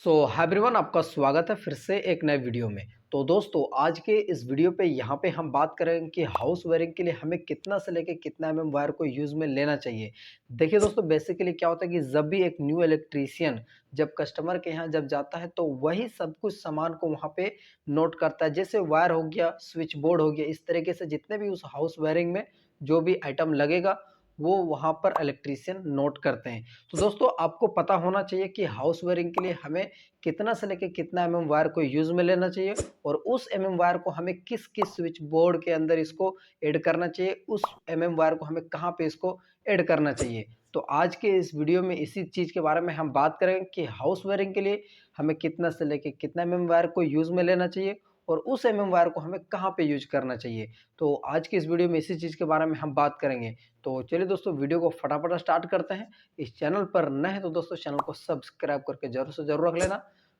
Hi everyone, आपका स्वागत है फिर से एक नए वीडियो में। तो दोस्तों, आज के इस वीडियो पे यहाँ पे हम बात करेंगे कि हाउस वायरिंग के लिए हमें कितना से लेके कितना वायर को यूज़ में लेना चाहिए। देखिए दोस्तों, बेसिकली क्या होता है कि जब भी एक न्यू इलेक्ट्रीशियन जब कस्टमर के यहाँ जब जाता है तो वही सब कुछ सामान को वहाँ पे नोट करता है। जैसे वायर हो गया, स्विच बोर्ड हो गया, इस तरीके से जितने भी उस हाउस वायरिंग में जो भी आइटम लगेगा वो वहाँ पर इलेक्ट्रीशियन नोट करते हैं। तो दोस्तों, आपको पता होना चाहिए कि हाउस वायरिंग के लिए हमें कितना से लेके कितना वायर को यूज़ में लेना चाहिए और उस वायर को हमें किस-किस स्विच बोर्ड के अंदर इसको ऐड करना चाहिए, उस वायर को हमें कहाँ पे इसको ऐड करना चाहिए। तो आज के इस वीडियो में इसी चीज़ के बारे में हम बात करेंगे कि हाउस वायरिंग के लिए हमें कितना से लेके कितना वायर को यूज़ में लेना चाहिए और उस वायर को हमें कहाँ पे यूज़ करना चाहिए। तो आज की इस वीडियो में इसी चीज़ के बारे में हम बात करेंगे। तो चलिए दोस्तों, वीडियो को फटाफट स्टार्ट करते हैं। इस चैनल पर नए हैं तो दोस्तों चैनल को सब्सक्राइब करके ज़रूर से ज़रूर रख लेना।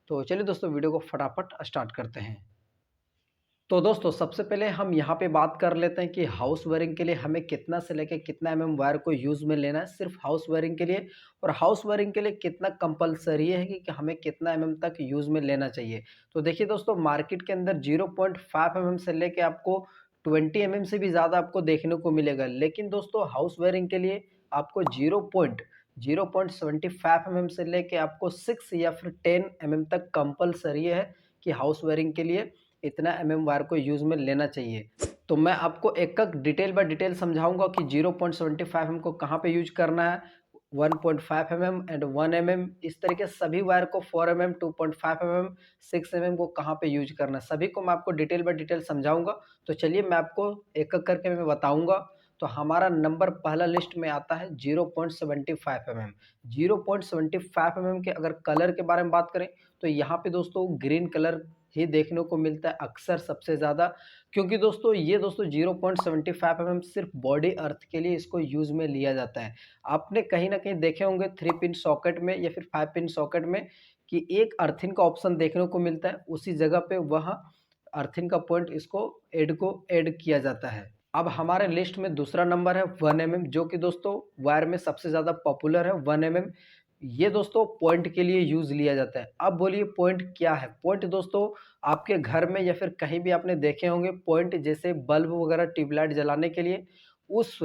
तो चलिए दोस्तों, वीडियो को फटाफट स्टार्ट करते हैं। तो दोस्तों, सबसे पहले हम यहाँ पे बात कर लेते हैं कि हाउस वायरिंग के लिए हमें कितना से लेके कितना वायर को यूज़ में लेना है सिर्फ हाउस वायरिंग के लिए, और हाउस वायरिंग के लिए कितना कंपलसरी है कि हमें कितना तक यूज़ में लेना चाहिए। तो देखिए दोस्तों, मार्केट के अंदर 0.5 से लेके आपको 20 से भी ज़्यादा आपको देखने को मिलेगा, लेकिन दोस्तों हाउस वायरिंग के लिए आपको 0.75 से लेके आपको 6 या फिर 10 तक कंपलसरी है कि हाउस वायरिंग के लिए इतना वायर को यूज़ में लेना चाहिए। तो मैं आपको एक-एक डिटेल बाय डिटेल समझाऊँगा कि 0.75 को कहाँ पे यूज़ करना है, 1.5 एंड 1 इस तरीके से सभी वायर को 4 2.5 6 को कहाँ पे यूज़ करना है, सभी को मैं आपको डिटेल बाय डिटेल समझाऊँगा। तो चलिए मैं आपको एक-एक करके मैं बताऊँगा। तो हमारा नंबर पहला लिस्ट में आता है 0.75 0.75 के अगर कलर के बारे में बात करें तो यहाँ पे दोस्तों ग्रीन कलर ही देखने को मिलता है अक्सर सबसे ज़्यादा, क्योंकि दोस्तों ये दोस्तों 0.75 सिर्फ बॉडी अर्थ के लिए इसको यूज़ में लिया जाता है। आपने कहीं न कहीं देखे होंगे 3 पिन सॉकेट में या फिर 5 पिन सॉकेट में कि एक अर्थिंग का ऑप्शन देखने को मिलता है, उसी जगह पे वह अर्थिंग का पॉइंट इसको ऐड किया जाता है। अब हमारे लिस्ट में दूसरा नंबर है 1 जो कि दोस्तों वायर में सबसे ज़्यादा पॉपुलर है 1 ये दोस्तों पॉइंट के लिए यूज़ लिया जाता है। अब बोलिए पॉइंट क्या है? पॉइंट दोस्तों आपके घर में या फिर कहीं भी आपने देखे होंगे पॉइंट, जैसे बल्ब वगैरह ट्यूबलाइट जलाने के लिए उस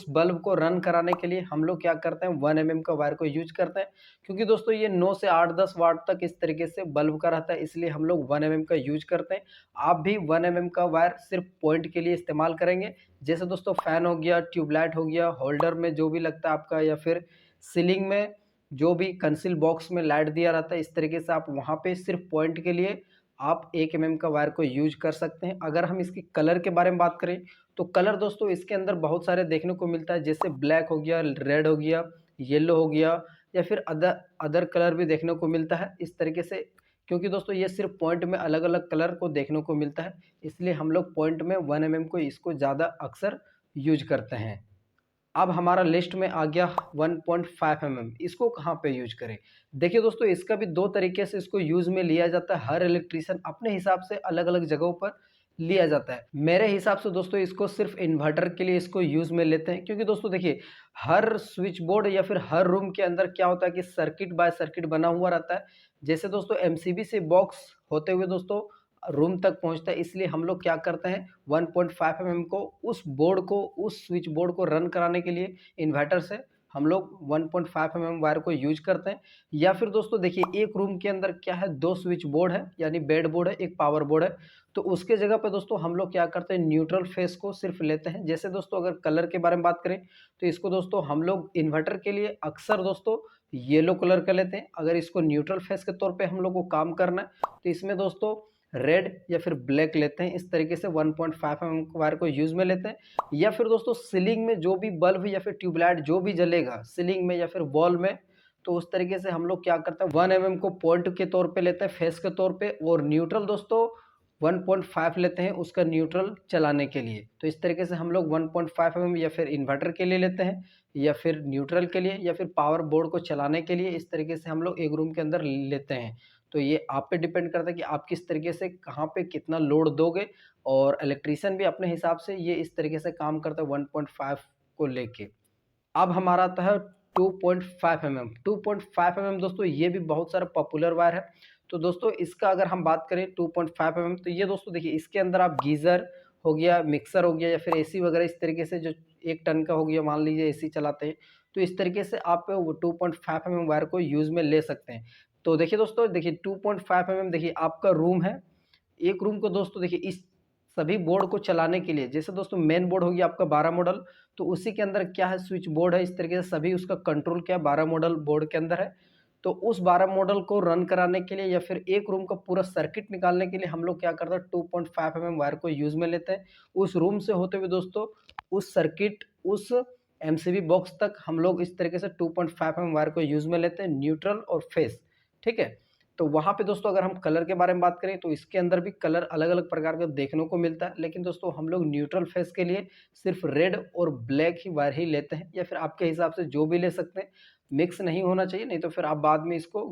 बल्ब को रन कराने के लिए हम लोग क्या करते हैं 1 का वायर को यूज़ करते हैं। क्योंकि दोस्तों ये 9 से 8-10 वाट तक इस तरीके से बल्ब का रहता है, इसलिए हम लोग 1 का यूज़ करते हैं। आप भी 1 का वायर सिर्फ पॉइंट के लिए इस्तेमाल करेंगे। जैसे दोस्तों फैन हो गया, ट्यूबलाइट हो गया, होल्डर में जो भी लगता है आपका, या फिर सीलिंग में जो भी कंसील बॉक्स में लाइट दिया रहता है, इस तरीके से आप वहाँ पे सिर्फ पॉइंट के लिए आप 1 का वायर को यूज़ कर सकते हैं। अगर हम इसकी कलर के बारे में बात करें तो कलर दोस्तों इसके अंदर बहुत सारे देखने को मिलता है, जैसे ब्लैक हो गया, रेड हो गया, येलो हो गया, या फिर अदर अदर कलर भी देखने को मिलता है इस तरीके से। क्योंकि दोस्तों ये सिर्फ पॉइंट में अलग-अलग कलर को देखने को मिलता है, इसलिए हम लोग पॉइंट में 1 को इसको ज़्यादा अक्सर यूज़ करते हैं। अब हमारा लिस्ट में आ गया 1.5 इसको कहाँ पे यूज करें? देखिए दोस्तों, इसका भी 2 तरीके से इसको यूज़ में लिया जाता है। हर इलेक्ट्रीशियन अपने हिसाब से अलग-अलग जगहों पर लिया जाता है। मेरे हिसाब से दोस्तों इसको सिर्फ इन्वर्टर के लिए इसको यूज़ में लेते हैं, क्योंकि दोस्तों देखिए हर स्विच बोर्ड या फिर हर रूम के अंदर क्या होता है कि सर्किट बाय सर्किट बना हुआ रहता है। जैसे दोस्तों एमसीबी से बॉक्स होते हुए दोस्तों रूम तक पहुँचता है, इसलिए हम लोग क्या करते हैं 1.5 को उस स्विच बोर्ड को रन कराने के लिए इन्वर्टर से हम लोग 1.5 वायर को यूज करते हैं। या फिर दोस्तों देखिए एक रूम के अंदर क्या है, 2 स्विच बोर्ड है, यानी बेड बोर्ड है, एक पावर बोर्ड है। तो उसके जगह पे दोस्तों हम लोग क्या करते हैं न्यूट्रल फेस को सिर्फ लेते हैं। जैसे दोस्तों अगर कलर के बारे में बात करें तो इसको दोस्तों हम लोग इन्वर्टर के लिए अक्सर दोस्तों येलो कलर का लेते हैं। अगर इसको न्यूट्रल फेस के तौर पे हम लोग को काम करना है तो इसमें दोस्तों रेड या फिर ब्लैक लेते हैं। इस तरीके से 1.5 वायर को यूज़ में लेते हैं। या फिर दोस्तों सीलिंग में जो भी बल्ब या फिर ट्यूबलाइट जो भी जलेगा सीलिंग में या फिर वॉल में, तो उस तरीके से हम लोग क्या करते हैं 1 को पॉइंट के तौर पे लेते हैं, फेस के तौर पे, और न्यूट्रल दोस्तों 1.5 लेते हैं उसका न्यूट्रल चलाने के लिए। तो इस तरीके से हम लोग 1.5 या फिर इन्वर्टर के लिए लेते हैं, या फिर न्यूट्रल के लिए, या फिर पावर बोर्ड को चलाने के लिए। इस तरीके से हम लोग एक रूम के अंदर लेते हैं। तो ये आप पे डिपेंड करता है कि आप किस तरीके से कहाँ पे कितना लोड दोगे, और इलेक्ट्रीशियन भी अपने हिसाब से ये इस तरीके से काम करता है 1.5 को लेके। अब हमारा आता है 2.5 mm। 2.5 mm दोस्तों ये भी बहुत सारा पॉपुलर वायर है। तो दोस्तों इसका अगर हम बात करें 2.5 mm, तो ये दोस्तों देखिए इसके अंदर आप गीज़र हो गया, मिक्सर हो गया या फिर एसी वगैरह इस तरीके से जो 1 टन का हो गया, मान लीजिए एसी चलाते हैं, तो इस तरीके से आप वो 2.5 mm वायर को यूज़ में ले सकते हैं। तो देखिए दोस्तों, देखिए 2.5 mm देखिए आपका रूम है, एक रूम को दोस्तों देखिए इस सभी बोर्ड को चलाने के लिए, जैसे दोस्तों मेन बोर्ड हो गया आपका 12 मॉडल, तो उसी के अंदर क्या है, स्विच बोर्ड है, इस तरीके से सभी उसका कंट्रोल क्या 12 मॉडल बोर्ड के अंदर है। तो उस 12 मॉडल को रन कराने के लिए या फिर एक रूम का पूरा सर्किट निकालने के लिए हम लोग क्या करते हैं, 2.5 mm वायर को यूज़ में लेते हैं। उस रूम से होते हुए दोस्तों उस सर्किट, उस एमसीबी बॉक्स तक हम लोग इस तरीके से 2.5 mm वायर को यूज़ में लेते हैं, न्यूट्रल और फेस, ठीक है। तो वहाँ पे दोस्तों अगर हम कलर के बारे में बात करें तो इसके अंदर भी कलर अलग-अलग प्रकार का देखने को मिलता है, लेकिन दोस्तों हम लोग न्यूट्रल फेस के लिए सिर्फ रेड और ब्लैक ही वायर ही लेते हैं, या फिर आपके हिसाब से जो भी ले सकते हैं, मिक्स नहीं होना चाहिए, नहीं तो फिर आप बाद में इसको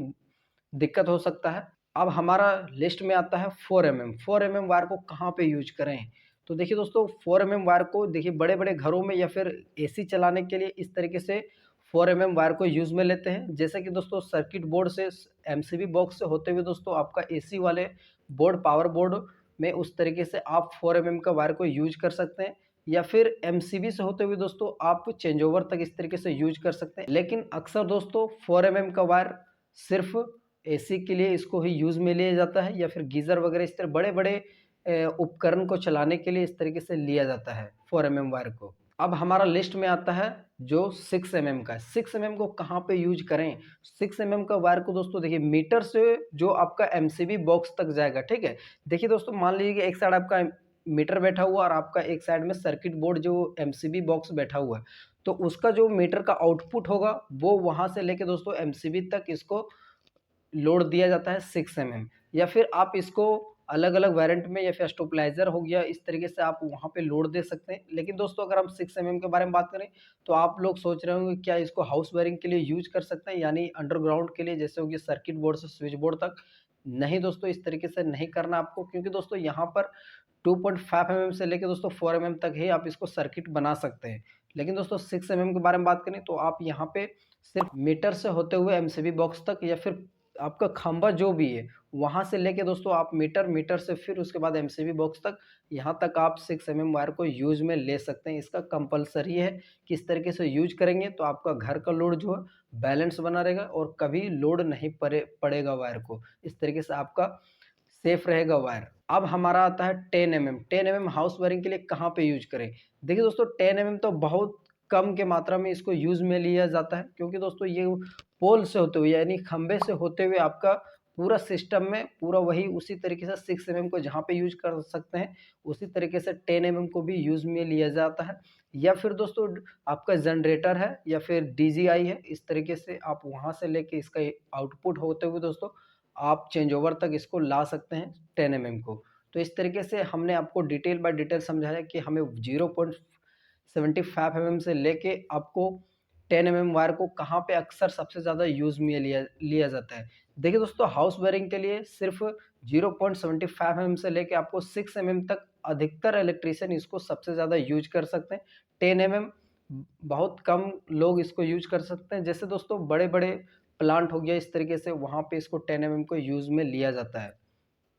दिक्कत हो सकता है। अब हमारा लिस्ट में आता है 4 mm। 4 mm वायर को कहाँ पे यूज करें? तो देखिए दोस्तों 4 mm वायर को देखिए बड़े-बड़े घरों में या फिर एसी चलाने के लिए इस तरीके से 4 mm वायर को यूज़ में लेते हैं। जैसे कि दोस्तों सर्किट बोर्ड से एमसीबी बॉक्स से होते हुए दोस्तों आपका एसी वाले बोर्ड, पावर बोर्ड में उस तरीके से आप 4 mm का वायर को यूज कर सकते हैं, या फिर एमसीबी से होते हुए दोस्तों आप चेंज ओवर तक इस तरीके से यूज कर सकते हैं। लेकिन अक्सर दोस्तों 4 mm का वायर सिर्फ एसी के लिए इसको ही यूज़ में लिया जाता है, या फिर गीज़र वगैरह इस तरह बड़े-बड़े उपकरण को चलाने के लिए इस तरीके से लिया जाता है 4 mm वायर को। अब हमारा लिस्ट में आता है जो 6 mm का है। 6 mm को कहाँ पे यूज़ करें? 6 mm का वायर को दोस्तों देखिए मीटर से जो आपका एमसीबी बॉक्स तक जाएगा, ठीक है? देखिए दोस्तों मान लीजिए कि एक साइड आपका मीटर बैठा हुआ और आपका एक साइड में सर्किट बोर्ड जो एमसीबी बॉक्स बैठा हुआ है। तो उसका जो मीटर का आउटपुट होगा वो वहाँ से लेके दोस्तों एमसीबी तक इसको लोड दिया जाता है 6 mm, या फिर आप इसको अलग-अलग वेरिएंट में या फिर स्टेबलाइज़र हो गया, इस तरीके से आप वहाँ पे लोड दे सकते हैं। लेकिन दोस्तों अगर हम 6 mm के बारे में बात करें तो आप लोग सोच रहे होंगे क्या इसको हाउस वायरिंग के लिए यूज़ कर सकते हैं, यानी अंडरग्राउंड के लिए, जैसे हो गया सर्किट बोर्ड से स्विच बोर्ड तक। नहीं दोस्तों, इस तरीके से नहीं करना आपको, क्योंकि दोस्तों यहाँ पर 2.5 mm से लेके दोस्तों 4 mm तक ही आप इसको सर्किट बना सकते हैं। लेकिन दोस्तों 6 mm के बारे में बात करें तो आप यहाँ पे सिर्फ मीटर से होते हुए एमसीबी बॉक्स तक, या फिर आपका खंभा जो भी है वहाँ से लेके दोस्तों आप मीटर, मीटर से फिर उसके बाद एमसीबी बॉक्स तक, यहाँ तक आप 6 mm वायर को यूज में ले सकते हैं। इसका कंपलसरी है कि इस तरीके से यूज करेंगे तो आपका घर का लोड जो है बैलेंस बना रहेगा और कभी लोड नहीं पड़ेगा वायर को। इस तरीके से आपका सेफ रहेगा वायर। अब हमारा आता है 10 mm। 10 mm हाउस वायरिंग के लिए कहाँ पे यूज करें? देखिए दोस्तों 10 mm तो बहुत कम के मात्रा में इसको यूज़ में लिया जाता है, क्योंकि दोस्तों ये पोल से होते हुए यानी खंभे से होते हुए आपका पूरा सिस्टम में पूरा वही उसी तरीके से 6 mm को जहाँ पे यूज कर सकते हैं, उसी तरीके से 10 mm को भी यूज़ में लिया जाता है। या फिर दोस्तों आपका जनरेटर है या फिर डीजीआई है, इस तरीके से आप वहाँ से लेके इसका आउटपुट होते हुए दोस्तों आप चेंज ओवर तक इसको ला सकते हैं 10 mm को। तो इस तरीके से हमने आपको डिटेल बाय डिटेल समझाया कि हमें 0.75 mm से लेके आपको 10 mm वायर को कहाँ पे अक्सर सबसे ज़्यादा यूज़ में लिया जाता है। देखिए दोस्तों हाउस वायरिंग के लिए सिर्फ 0.75 mm से लेके आपको 6 mm तक अधिकतर इलेक्ट्रीशियन इसको सबसे ज़्यादा यूज कर सकते हैं। 10 mm बहुत कम लोग इसको यूज कर सकते हैं। जैसे दोस्तों बड़े-बड़े प्लांट हो गया, इस तरीके से वहाँ पे इसको 10 mm को यूज़ में लिया जाता है।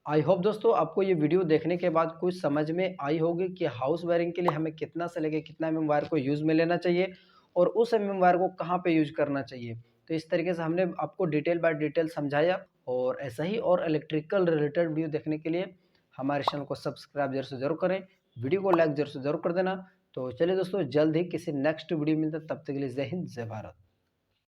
आई होप दोस्तों आपको ये वीडियो देखने के बाद कुछ समझ में आई होगी कि हाउस वायरिंग के लिए हमें कितना से लेके कितना mm वायर को यूज़ में लेना चाहिए और उस mm वायर को कहाँ पे यूज करना चाहिए। तो इस तरीके से हमने आपको डिटेल बाय डिटेल समझाया, और ऐसा ही और इलेक्ट्रिकल रिलेटेड वीडियो देखने के लिए हमारे चैनल को सब्सक्राइब ज़रूर से ज़रूर करें, वीडियो को लाइक ज़रूर से ज़रूर कर देना। तो चलिए दोस्तों जल्द ही किसी नेक्स्ट वीडियो मिलता है, तब तक के लिए जय हिंद, जय भारत।